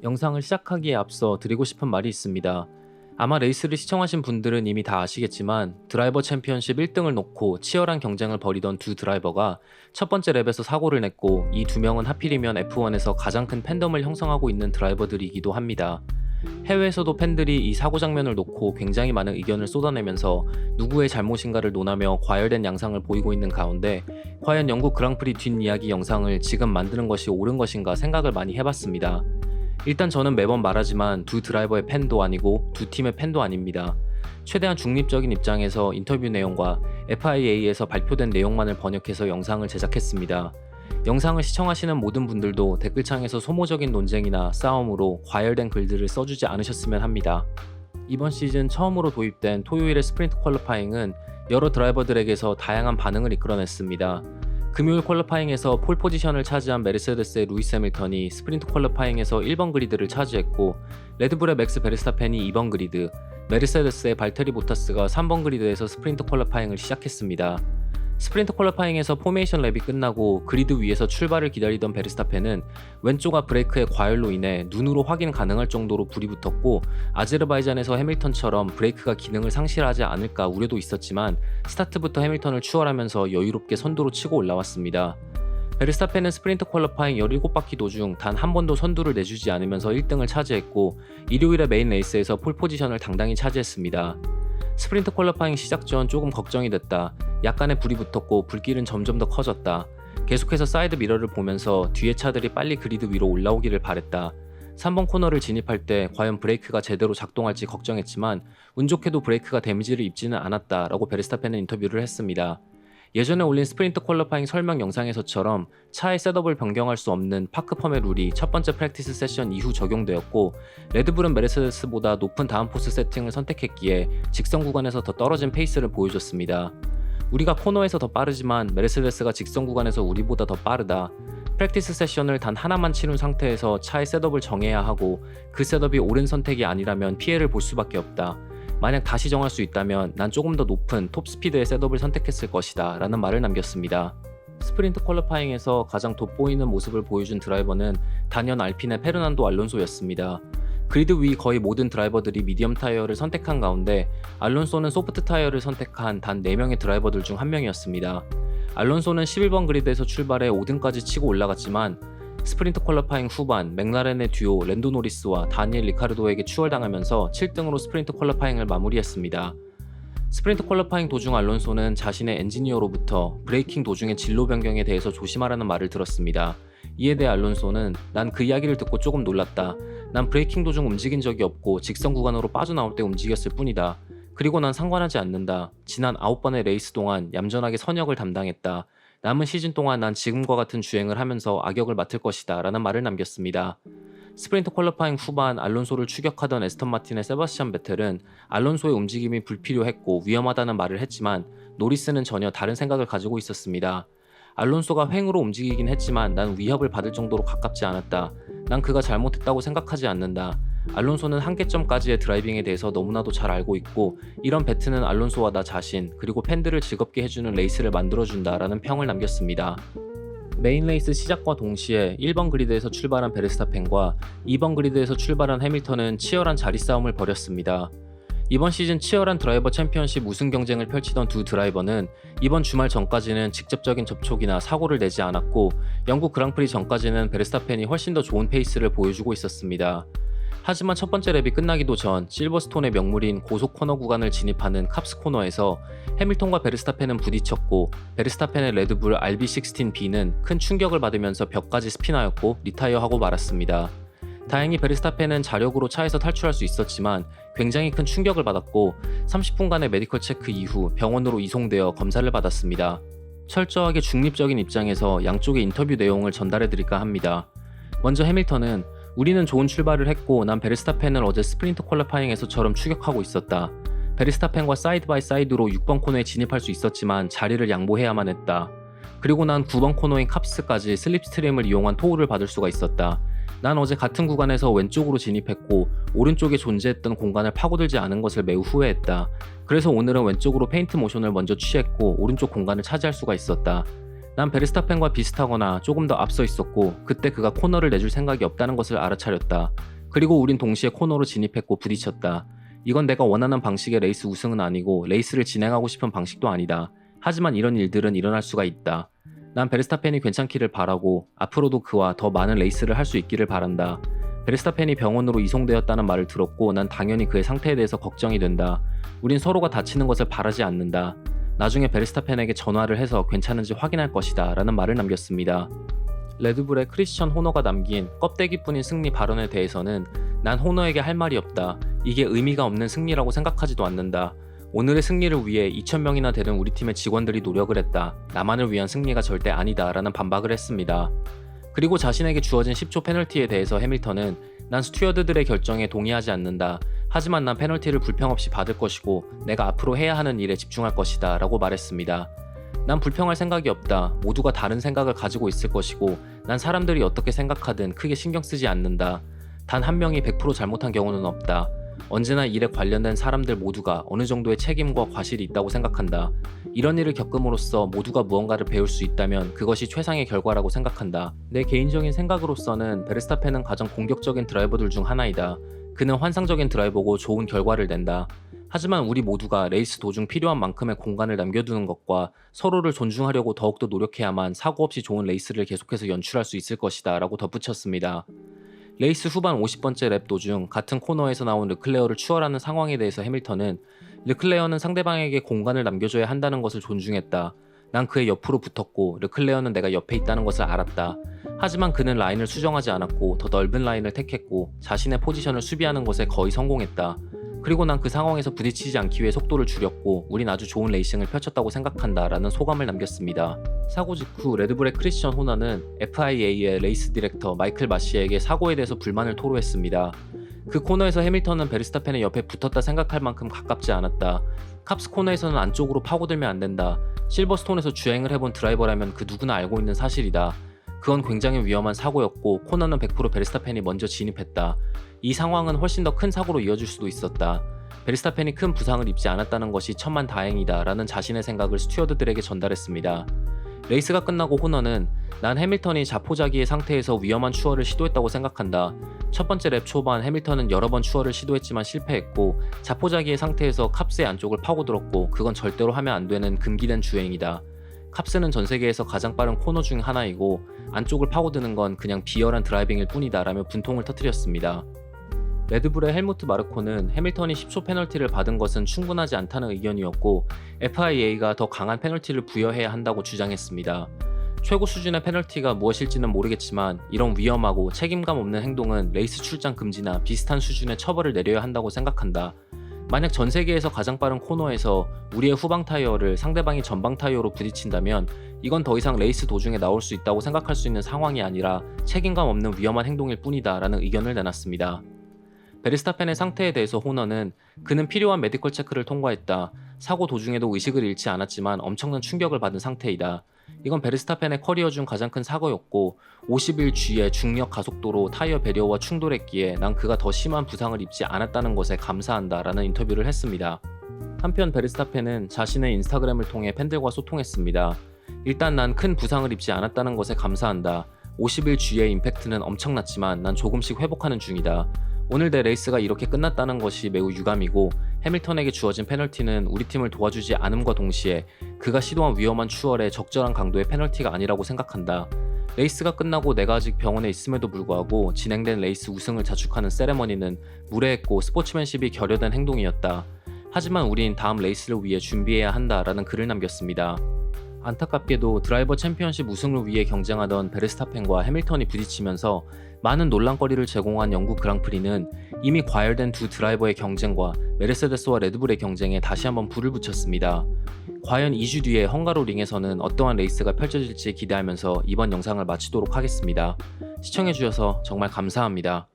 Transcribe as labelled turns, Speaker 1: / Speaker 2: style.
Speaker 1: 영상을 시작하기에 앞서 드리고 싶은 말이 있습니다. 아마 레이스를 시청하신 분들은 이미 다 아시겠지만 드라이버 챔피언십 1등을 놓고 치열한 경쟁을 벌이던 두 드라이버가 첫 번째 랩에서 사고를 냈고, 이 두 명은 하필이면 F1에서 가장 큰 팬덤을 형성하고 있는 드라이버들이기도 합니다. 해외에서도 팬들이 이 사고 장면을 놓고 굉장히 많은 의견을 쏟아내면서 누구의 잘못인가를 논하며 과열된 양상을 보이고 있는 가운데, 과연 영국 그랑프리 뒷이야기 영상을 지금 만드는 것이 옳은 것인가 생각을 많이 해봤습니다. 일단 저는 매번 말하지만 두 드라이버의 팬도 아니고 두 팀의 팬도 아닙니다. 최대한 중립적인 입장에서 인터뷰 내용과 FIA에서 발표된 내용만을 번역해서 영상을 제작했습니다. 영상을 시청하시는 모든 분들도 댓글창에서 소모적인 논쟁이나 싸움으로 과열된 글들을 써주지 않으셨으면 합니다. 이번 시즌 처음으로 도입된 토요일의 스프린트 퀄리파잉은 여러 드라이버들에게서 다양한 반응을 이끌어냈습니다. 금요일 퀄리파잉에서 폴 포지션을 차지한 메르세데스의 루이스 해밀턴이 스프린트 퀄리파잉에서 1번 그리드를 차지했고, 레드불의 맥스 베르스타펜이 2번 그리드, 메르세데스의 발테리 보타스가 3번 그리드에서 스프린트 퀄리파잉을 시작했습니다. 스프린트 퀄리파잉에서 포메이션 랩이 끝나고 그리드 위에서 출발을 기다리던 베르스타펜은 왼쪽 앞 브레이크의 과열로 인해 눈으로 확인 가능할 정도로 불이 붙었고, 아제르바이잔에서 해밀턴처럼 브레이크가 기능을 상실하지 않을까 우려도 있었지만 스타트부터 해밀턴을 추월하면서 여유롭게 선두로 치고 올라왔습니다. 베르스타펜은 스프린트 퀄리파잉 17바퀴 도중 단 한 번도 선두를 내주지 않으면서 1등을 차지했고, 일요일의 메인 레이스에서 폴 포지션을 당당히 차지했습니다. 스프린트 퀄리파잉 시작 전 조금 걱정이 됐다. 약간의 불이 붙었고 불길은 점점 더 커졌다. 계속해서 사이드 미러를 보면서 뒤에 차들이 빨리 그리드 위로 올라오기를 바랬다. 3번 코너를 진입할 때 과연 브레이크가 제대로 작동할지 걱정했지만 운 좋게도 브레이크가 데미지를 입지는 않았다 라고 베르스타펜은 인터뷰를 했습니다. 예전에 올린 스프린트 퀄리파잉 설명 영상에서처럼 차의 셋업을 변경할 수 없는 파크 펌의 룰이 첫 번째 프랙티스 세션 이후 적용되었고, 레드불은 메르세데스보다 높은 다운포스 세팅을 선택했기에 직선 구간에서 더 떨어진 페이스를 보여줬습니다. 우리가 코너에서 더 빠르지만 메르세데스가 직선 구간에서 우리보다 더 빠르다. 프랙티스 세션을 단 하나만 치른 상태에서 차의 셋업을 정해야 하고, 그 셋업이 옳은 선택이 아니라면 피해를 볼 수밖에 없다. 만약 다시 정할 수 있다면 난 조금 더 높은 톱스피드의 셋업을 선택했을 것이다 라는 말을 남겼습니다. 스프린트 퀄리파잉에서 가장 돋보이는 모습을 보여준 드라이버는 단연 알핀의 페르난도 알론소였습니다. 그리드 위 거의 모든 드라이버들이 미디엄 타이어를 선택한 가운데 알론소는 소프트 타이어를 선택한 단 4명의 드라이버들 중 한 명이었습니다. 알론소는 11번 그리드에서 출발해 5등까지 치고 올라갔지만 스프린트 퀄리파잉 후반 맥라렌의 듀오 랜도 노리스와 다니엘 리카르도에게 추월당하면서 7등으로 스프린트 퀄리파잉을 마무리했습니다. 스프린트 퀄리파잉 도중 알론소는 자신의 엔지니어로부터 브레이킹 도중의 진로 변경에 대해서 조심하라는 말을 들었습니다. 이에 대해 알론소는 난 그 이야기를 듣고 조금 놀랐다. 난 브레이킹 도중 움직인 적이 없고 직선 구간으로 빠져나올 때 움직였을 뿐이다. 그리고 난 상관하지 않는다. 지난 9번의 레이스 동안 얌전하게 선역을 담당했다. 남은 시즌 동안 난 지금과 같은 주행을 하면서 악역을 맡을 것이다 라는 말을 남겼습니다. 스프린트 퀄리파잉 후반 알론소를 추격하던 에스턴 마틴의 세바스찬 베텔은 알론소의 움직임이 불필요했고 위험하다는 말을 했지만 노리스는 전혀 다른 생각을 가지고 있었습니다. 알론소가 횡으로 움직이긴 했지만 난 위협을 받을 정도로 가깝지 않았다. 난 그가 잘못했다고 생각하지 않는다. 알론소는 한계점까지의 드라이빙에 대해서 너무나도 잘 알고 있고, 이런 배트는 알론소와 나 자신 그리고 팬들을 즐겁게 해주는 레이스를 만들어준다 라는 평을 남겼습니다. 메인 레이스 시작과 동시에 1번 그리드에서 출발한 베르스타펜과 2번 그리드에서 출발한 해밀턴은 치열한 자리 싸움을 벌였습니다. 이번 시즌 치열한 드라이버 챔피언십 우승 경쟁을 펼치던 두 드라이버는 이번 주말 전까지는 직접적인 접촉이나 사고를 내지 않았고, 영국 그랑프리 전까지는 베르스타펜이 훨씬 더 좋은 페이스를 보여주고 있었습니다. 하지만 첫 번째 랩이 끝나기도 전 실버스톤의 명물인 고속 코너 구간을 진입하는 캅스 코너에서 해밀턴과 베르스타펜은 부딪혔고, 베르스타펜의 레드불 RB16B는 큰 충격을 받으면서 벽까지 스피나였고 리타이어하고 말았습니다. 다행히 베르스타펜은 자력으로 차에서 탈출할 수 있었지만 굉장히 큰 충격을 받았고 30분간의 메디컬 체크 이후 병원으로 이송되어 검사를 받았습니다. 철저하게 중립적인 입장에서 양쪽의 인터뷰 내용을 전달해드릴까 합니다. 먼저 해밀턴은 우리는 좋은 출발을 했고 난 베르스타펜을 어제 스프린트 퀄리파잉에서처럼 추격하고 있었다. 베르스타펜과 사이드 바이 사이드로 6번 코너에 진입할 수 있었지만 자리를 양보해야만 했다. 그리고 난 9번 코너인 캅스까지 슬립스트림을 이용한 토우를 받을 수가 있었다. 난 어제 같은 구간에서 왼쪽으로 진입했고 오른쪽에 존재했던 공간을 파고들지 않은 것을 매우 후회했다. 그래서 오늘은 왼쪽으로 페인트 모션을 먼저 취했고 오른쪽 공간을 차지할 수가 있었다. 난 베르스타펜과 비슷하거나 조금 더 앞서 있었고 그때 그가 코너를 내줄 생각이 없다는 것을 알아차렸다. 그리고 우린 동시에 코너로 진입했고 부딪혔다. 이건 내가 원하는 방식의 레이스 우승은 아니고 레이스를 진행하고 싶은 방식도 아니다. 하지만 이런 일들은 일어날 수가 있다. 난 베르스타펜이 괜찮기를 바라고 앞으로도 그와 더 많은 레이스를 할 수 있기를 바란다. 베르스타펜이 병원으로 이송되었다는 말을 들었고 난 당연히 그의 상태에 대해서 걱정이 된다. 우린 서로가 다치는 것을 바라지 않는다. 나중에 베르스타펜에게 전화를 해서 괜찮은지 확인할 것이다 라는 말을 남겼습니다. 레드불의 크리스천 호너가 남긴 껍데기뿐인 승리 발언에 대해서는 난 호너에게 할 말이 없다. 이게 의미가 없는 승리라고 생각하지도 않는다. 오늘의 승리를 위해 2,000명이나 되는 우리 팀의 직원들이 노력을 했다. 나만을 위한 승리가 절대 아니다 라는 반박을 했습니다. 그리고 자신에게 주어진 10초 페널티에 대해서 해밀턴은 난 스튜어드들의 결정에 동의하지 않는다. 하지만 난 페널티를 불평 없이 받을 것이고 내가 앞으로 해야 하는 일에 집중할 것이다 라고 말했습니다. 난 불평할 생각이 없다. 모두가 다른 생각을 가지고 있을 것이고 난 사람들이 어떻게 생각하든 크게 신경 쓰지 않는다. 단 한 명이 100% 잘못한 경우는 없다. 언제나 일에 관련된 사람들 모두가 어느 정도의 책임과 과실이 있다고 생각한다. 이런 일을 겪음으로써 모두가 무언가를 배울 수 있다면 그것이 최상의 결과라고 생각한다. 내 개인적인 생각으로서는 베르스타펜은 가장 공격적인 드라이버들 중 하나이다. 그는 환상적인 드라이버고 좋은 결과를 낸다. 하지만 우리 모두가 레이스 도중 필요한 만큼의 공간을 남겨두는 것과 서로를 존중하려고 더욱더 노력해야만 사고 없이 좋은 레이스를 계속해서 연출할 수 있을 것이다 라고 덧붙였습니다. 레이스 후반 50번째 랩 도중 같은 코너에서 나온 르클레어를 추월하는 상황에 대해서 해밀턴은 르클레어는 상대방에게 공간을 남겨줘야 한다는 것을 존중했다. 난 그의 옆으로 붙었고 르클레어는 내가 옆에 있다는 것을 알았다. 하지만 그는 라인을 수정하지 않았고 더 넓은 라인을 택했고 자신의 포지션을 수비하는 것에 거의 성공했다. 그리고 난 그 상황에서 부딪히지 않기 위해 속도를 줄였고 우린 아주 좋은 레이싱을 펼쳤다고 생각한다 라는 소감을 남겼습니다. 사고 직후 레드불의 크리스천 호너는 FIA의 레이스 디렉터 마이클 마시에게 사고에 대해서 불만을 토로했습니다. 그 코너에서 해밀턴은 베르스타펜의 옆에 붙었다 생각할 만큼 가깝지 않았다. 캅스 코너에서는 안쪽으로 파고들면 안 된다. 실버스톤에서 주행을 해본 드라이버라면 그 누구나 알고 있는 사실이다. 그건 굉장히 위험한 사고였고 코너는 100% 베르스타펜이 먼저 진입했다. 이 상황은 훨씬 더 큰 사고로 이어질 수도 있었다. 베르스타펜이 큰 부상을 입지 않았다는 것이 천만 다행이다 라는 자신의 생각을 스튜어드들에게 전달했습니다. 레이스가 끝나고 호너는 난 해밀턴이 자포자기의 상태에서 위험한 추월을 시도했다고 생각한다. 첫 번째 랩 초반 해밀턴은 여러 번 추월을 시도했지만 실패했고 자포자기의 상태에서 캅스의 안쪽을 파고들었고 그건 절대로 하면 안 되는 금기된 주행이다. 캅스는 전 세계에서 가장 빠른 코너 중 하나이고 안쪽을 파고드는 건 그냥 비열한 드라이빙일 뿐이다 라며 분통을 터뜨렸습니다. 레드불의 헬무트 마르코는 해밀턴이 10초 페널티를 받은 것은 충분하지 않다는 의견이었고 FIA가 더 강한 페널티를 부여해야 한다고 주장했습니다. 최고 수준의 페널티가 무엇일지는 모르겠지만 이런 위험하고 책임감 없는 행동은 레이스 출장 금지나 비슷한 수준의 처벌을 내려야 한다고 생각한다. 만약 전 세계에서 가장 빠른 코너에서 우리의 후방 타이어를 상대방이 전방 타이어로 부딪힌다면 이건 더 이상 레이스 도중에 나올 수 있다고 생각할 수 있는 상황이 아니라 책임감 없는 위험한 행동일 뿐이다 라는 의견을 내놨습니다. 베르스타펜의 상태에 대해서 호너는 그는 필요한 메디컬 체크를 통과했다. 사고 도중에도 의식을 잃지 않았지만 엄청난 충격을 받은 상태이다. 이건 베르스타펜의 커리어 중 가장 큰 사고였고 51G의 중력 가속도로 타이어 배리어와 충돌했기에 난 그가 더 심한 부상을 입지 않았다는 것에 감사한다 라는 인터뷰를 했습니다. 한편 베르스타펜은 자신의 인스타그램을 통해 팬들과 소통했습니다. 일단 난 큰 부상을 입지 않았다는 것에 감사한다. 51G의 임팩트는 엄청났지만 난 조금씩 회복하는 중이다. 오늘 내 레이스가 이렇게 끝났다는 것이 매우 유감이고 해밀턴에게 주어진 페널티는 우리 팀을 도와주지 않음과 동시에 그가 시도한 위험한 추월에 적절한 강도의 페널티가 아니라고 생각한다. 레이스가 끝나고 내가 아직 병원에 있음에도 불구하고 진행된 레이스 우승을 자축하는 세레머니는 무례했고 스포츠맨십이 결여된 행동이었다. 하지만 우린 다음 레이스를 위해 준비해야 한다라는 글을 남겼습니다. 안타깝게도 드라이버 챔피언십 우승을 위해 경쟁하던 베르스타펜과 해밀턴이 부딪히면서 많은 논란거리를 제공한 영국 그랑프리는 이미 과열된 두 드라이버의 경쟁과 메르세데스와 레드불의 경쟁에 다시 한번 불을 붙였습니다. 과연 2주 뒤에 헝가로링에서는 어떠한 레이스가 펼쳐질지 기대하면서 이번 영상을 마치도록 하겠습니다. 시청해주셔서 정말 감사합니다.